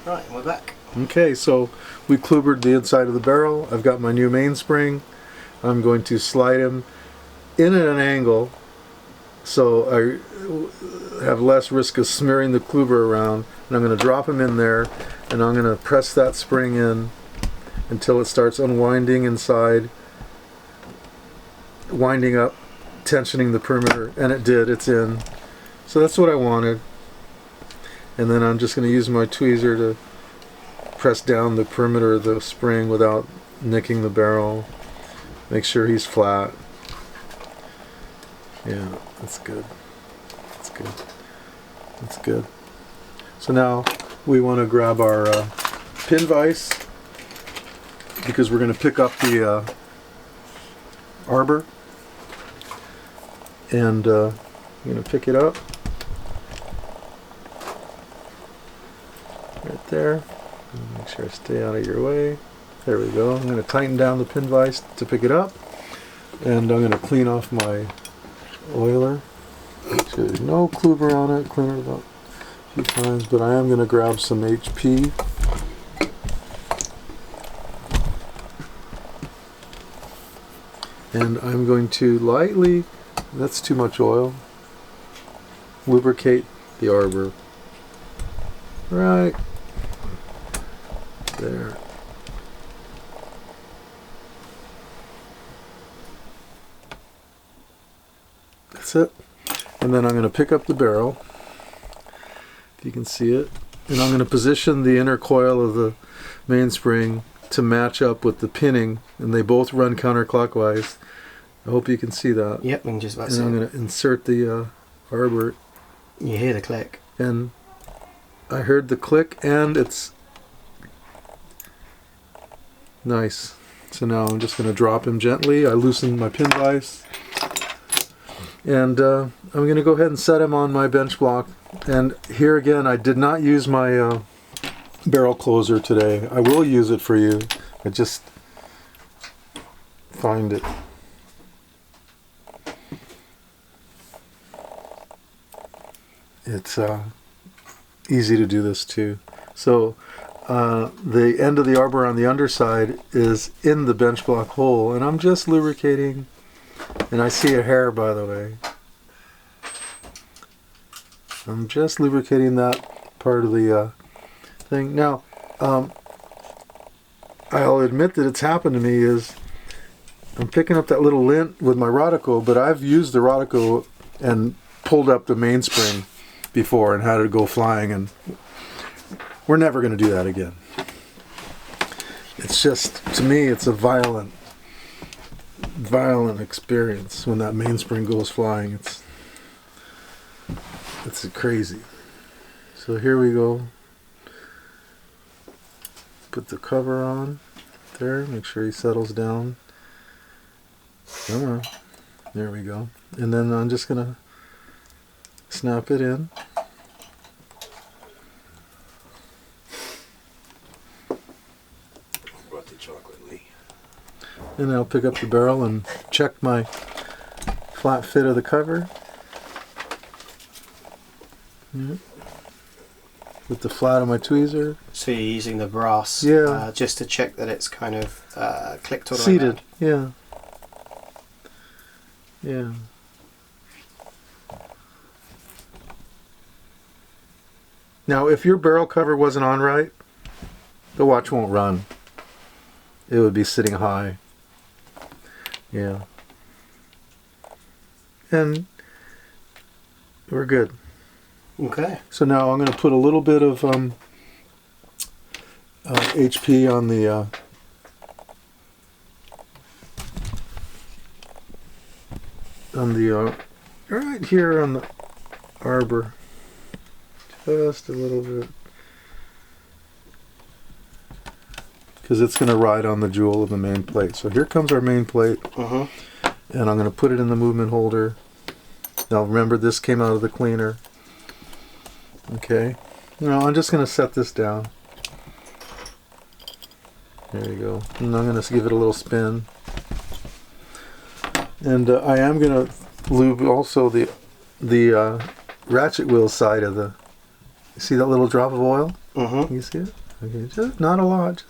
Right, we're back. Okay, so we klubered the inside of the barrel. I've got my new mainspring. I'm going to slide him in at an angle so I have less risk of smearing the kluber around. And I'm going to drop him in there, and I'm going to press that spring in until it starts unwinding inside, winding up, tensioning the perimeter, and it did, it's in. So that's what I wanted. And then I'm just going to use my tweezer to press down the perimeter of the spring without nicking the barrel. Make sure he's flat. Yeah, that's good. That's good. That's good. So now we want to grab our pin vise because we're going to pick up the arbor. And I'm going to pick it up. Right there. Make sure I stay out of your way. There we go. I'm going to tighten down the pin vise to pick it up. And I'm going to clean off my oiler. Make sure there's no kluber on it. Clean it up a few times. But I am going to grab some HP. And I'm going to lightly, that's too much oil, lubricate the arbor. Right there. That's it. And then I'm going to pick up the barrel, if you can see it, and I'm going to position the inner coil of the mainspring to match up with the pinning, and they both run counterclockwise. I hope you can see that. Yep, we can just about see it. And I'm going to insert the arbor. You hear the click. And I heard the click, and it's nice. So now I'm just going to drop him gently. I loosen my pin vise. And I'm going to go ahead and set him on my bench block. And here again, I did not use my barrel closer today. I will use it for you. I just find it. It's easy to do this too. So the end of the arbor on the underside is in the bench block hole, and I'm just lubricating. And I see a hair, by the way. I'm just lubricating that part of the thing. Now, I'll admit that it's happened to me is I'm picking up that little lint with my Rodico, but I've used the Rodico and pulled up the mainspring before and had it go flying, and we're never going to do that again. It's just, to me, it's a violent experience when that mainspring goes flying. It's crazy. So here we go. Put the cover on there, make sure he settles down. Come on. There we go. And then I'm just going to snap it in. Brought the chocolate, Lee. And I'll pick up the barrel and check my flat fit of the cover. Yeah. With the flat of my tweezer. So you're using the brass, Yeah. just to check that it's kind of clicked all the way Seated. around. Yeah. Yeah. Now, if your barrel cover wasn't on right, the watch won't run. It would be sitting high. Yeah. And we're good. Okay. So now I'm going to put a little bit of HP on the right here on the arbor. Just a little bit. Because it's going to ride on the jewel of the main plate. So here comes our main plate. Uh-huh. And I'm going to put it in the movement holder. Now remember, this came out of the cleaner. Okay. Now I'm just going to set this down. There you go. And I'm going to give it a little spin. And I am going to lube also the ratchet wheel side of the... See that little drop of oil? Mm-hmm. You see it? Okay, just not a lot.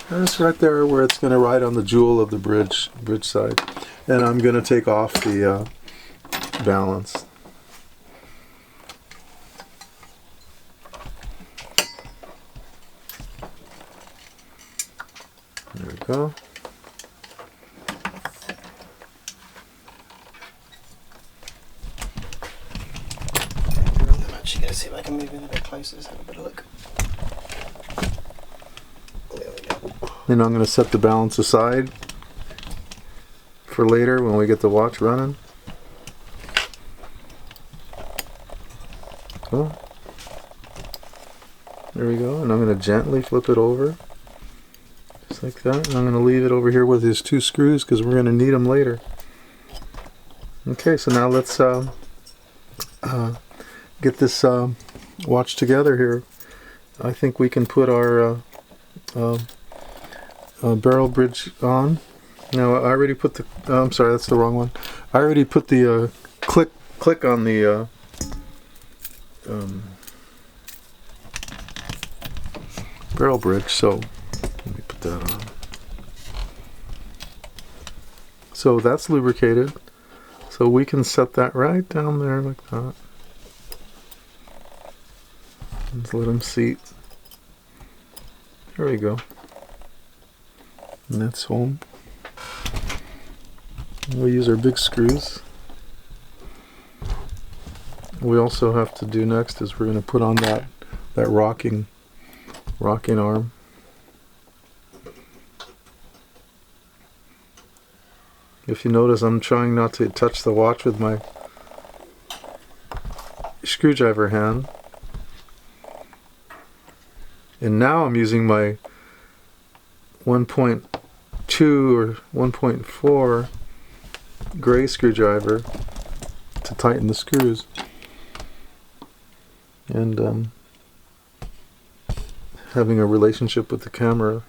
Just right there where it's going to ride on the jewel of the bridge side. And I'm going to take off the balance. There we go. I'm actually going to see if I can move in a bit closer. Let's have a bit of a look. There we go. And I'm going to set the balance aside for later when we get the watch running. Oh. There we go. And I'm going to gently flip it over. Just like that. And I'm going to leave it over here with his 2 screws because we're going to need them later. Okay, so now let's get this watch together here. I think we can put our barrel bridge on. Now I already put the. I'm sorry, that's the wrong one. I already put the click on the barrel bridge. So let me put that on. So that's lubricated. So we can set that right down there like that. Let's let him seat. There we go. And that's home. We'll use our big screws. We also have to do next is we're going to put on that rocking arm. If you notice, I'm trying not to touch the watch with my screwdriver hand. And now I'm using my 1.2 or 1.4 gray screwdriver to tighten the screws. And having a relationship with the camera.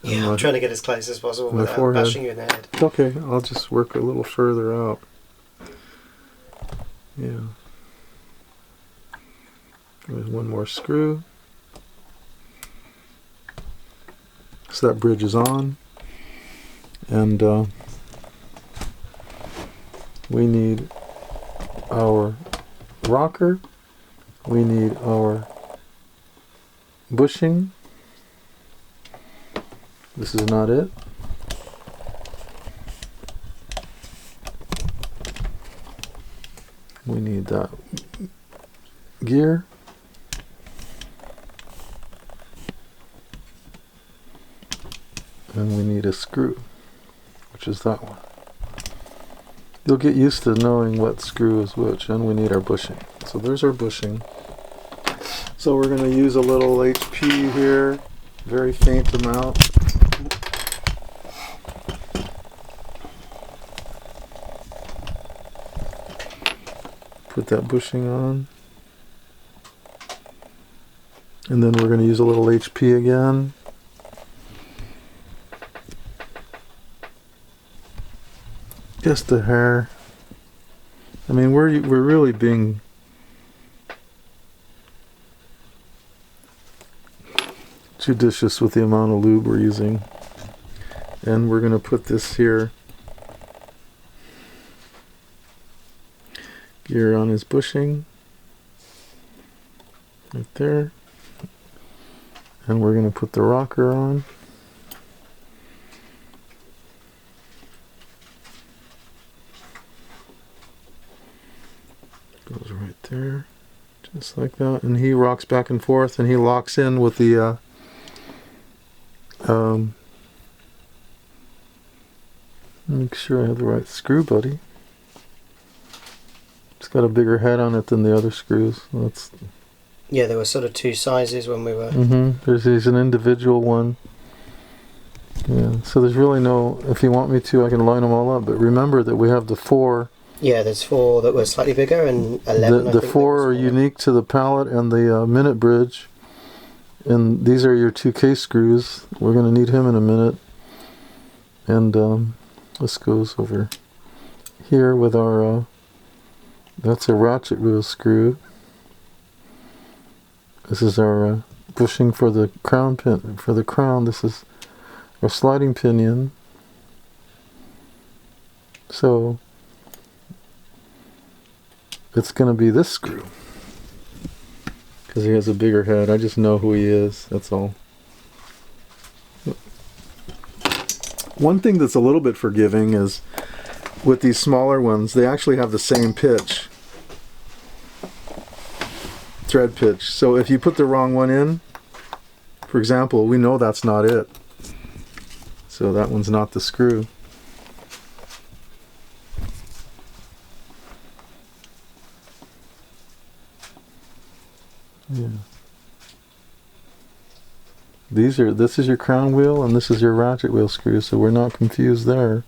Yeah, I'm trying to get as close as possible without forehead. bashing you in the head. Okay, I'll just work a little further out. Yeah. There's one more screw. So that bridge is on. And we need our rocker. We need our bushing. This is not it. We need that gear. And we need a screw, which is that one. You'll get used to knowing what screw is which, and we need our bushing. So there's our bushing. So we're going to use a little HP here, very faint amount. Put that bushing on. And then we're going to use a little HP again. Just a hair. I mean, we're really being judicious with the amount of lube we're using. And we're going to put this here. Gear on his bushing. Right there. And we're going to put the rocker on. Goes right there. Just like that. And he rocks back and forth and he locks in with the make sure I have the right screw, buddy. It's got a bigger head on it than the other screws. That's Yeah, there were sort of 2 sizes when we were... There's an individual one. Yeah, so there's really no... If you want me to, I can line them all up. But remember that we have the 4... Yeah, there's 4 that were slightly bigger and 11, The 4 are unique to the pallet and the minute bridge. And these are your 2 case screws. We're going to need him in a minute. And this goes over here with our That's a ratchet wheel screw. This is our bushing for the crown pin, for the crown. This is our sliding pinion. So it's going to be this screw because he has a bigger head. I just know who he is, that's all. One thing that's a little bit forgiving is with these smaller ones, they actually have the same pitch, thread pitch. So if you put the wrong one in, for example, we know that's not it. So that one's not the screw. Yeah. This is your crown wheel and this is your ratchet wheel screw, so we're not confused there.